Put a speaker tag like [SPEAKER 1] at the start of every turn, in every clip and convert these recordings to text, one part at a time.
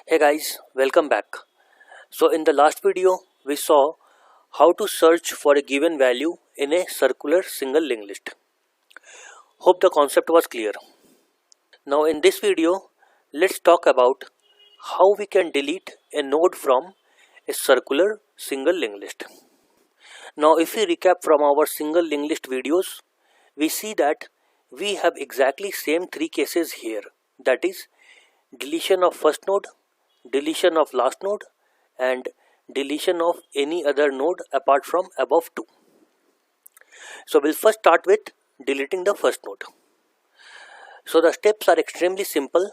[SPEAKER 1] Hey guys, welcome back. So in the last video, we saw how to search for a given value in a circular single linked list. Hope the concept was clear. Now in this video, let's talk about how we can delete a node from a circular single linked list. Now if we recap from our single linked list videos, we see that we have exactly same three cases here. That is deletion of first node, deletion of last node, and deletion of any other node apart from above two. So we'll first start with deleting the first node. So the steps are extremely simple.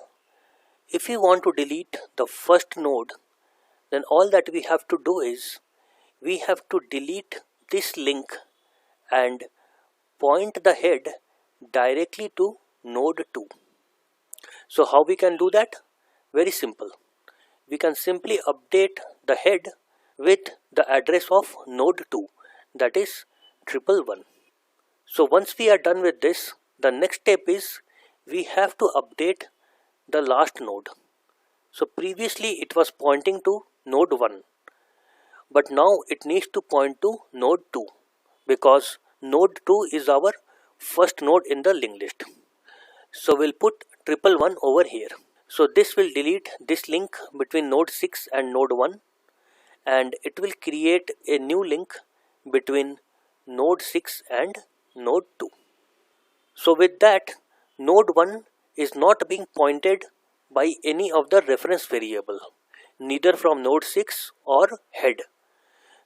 [SPEAKER 1] If we want to delete the first node, then all that we have to do is we have to delete this link and point the head directly to node 2. So how we can do that? Very simple. We can simply update the head with the address of node 2, that is 111. So once we are done with this, the next step is we have to update the last node. So previously it was pointing to node 1, but now it needs to point to node 2 because node 2 is our first node in the linked list. So we'll put 111 over here. So this will delete this link between node 6 and node 1, and it will create a new link between node 6 and node 2. So with that, node 1 is not being pointed by any of the reference variable, neither from node 6 or head.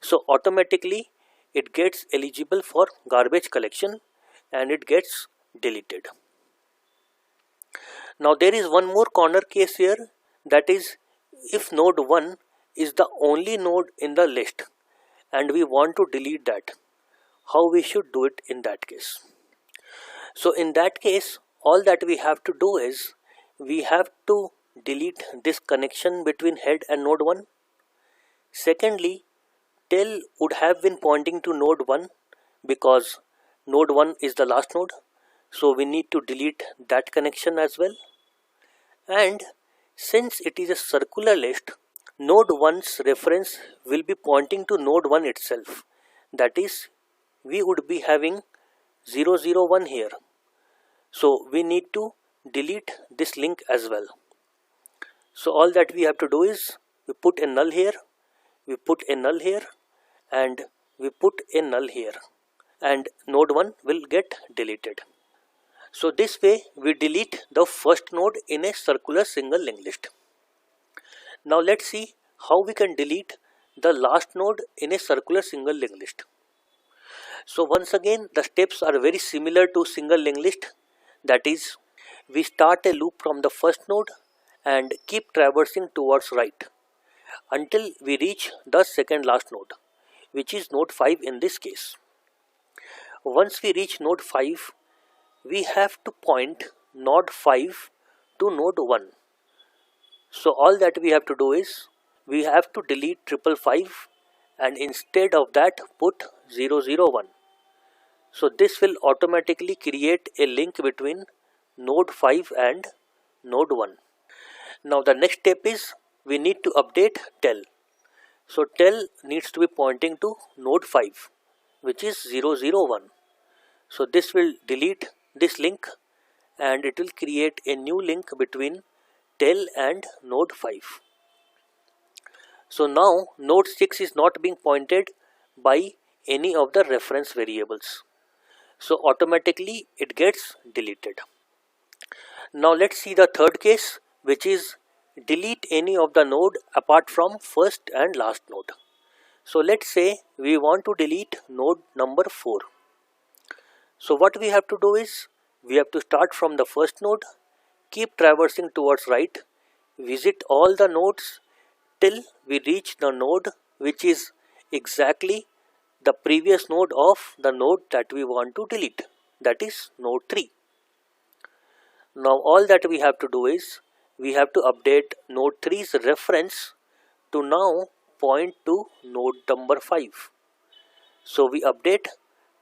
[SPEAKER 1] So automatically it gets eligible for garbage collection and it gets deleted. Now there is one more corner case here, that is if node 1 is the only node in the list and we want to delete that, how we should do it in that case. So in that case, all that we have to do is we have to delete this connection between head and node 1. Secondly, tail would have been pointing to node 1 because node 1 is the last node. So we need to delete that connection as well. And since it is a circular list, node 1's reference will be pointing to node 1 itself. That is, we would be having 001 here. So we need to delete this link as well. So all that we have to do is we put a null here, we put a null here, and we put a null here, and node 1 will get deleted. So this way we delete the first node in a circular single linked list. Now let's see how we can delete the last node in a circular single linked list. So once again the steps are very similar to single linked list. That is, we start a loop from the first node and keep traversing towards right until we reach the second last node, which is node 5 in this case. Once we reach node 5, we have to point node 5 to node 1. So all that we have to do is we have to delete 555 and instead of that put 001. So this will automatically create a link between node 5 and node 1. Now the next step is we need to update tail. So tail needs to be pointing to node 5, which is 001. So this will delete this link and it will create a new link between tail and node 5. So now node 6 is not being pointed by any of the reference variables. So automatically it gets deleted. Now let's see the third case, which is delete any of the node apart from first and last node. So let's say we want to delete node number 4. So what we have to do is we have to start from the first node, keep traversing towards right, visit all the nodes till we reach the node which is exactly the previous node of the node that we want to delete, that is node 3. Now all that we have to do is we have to update node 3's reference to now point to node number 5. So we update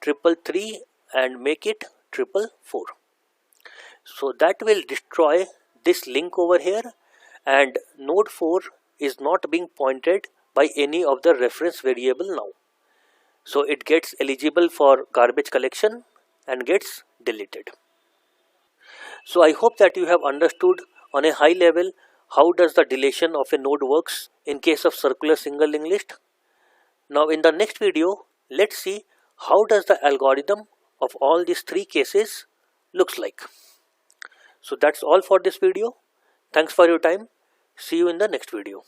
[SPEAKER 1] 333 and make it 444. So that will destroy this link over here and node 4 is not being pointed by any of the reference variable now. So it gets eligible for garbage collection and gets deleted. So I hope that you have understood on a high level how does the deletion of a node works in case of circular single linked list. Now in the next video, let's see how does the algorithm of all these three cases looks like. So that's all for this video. Thanks for your time. See you in the next video.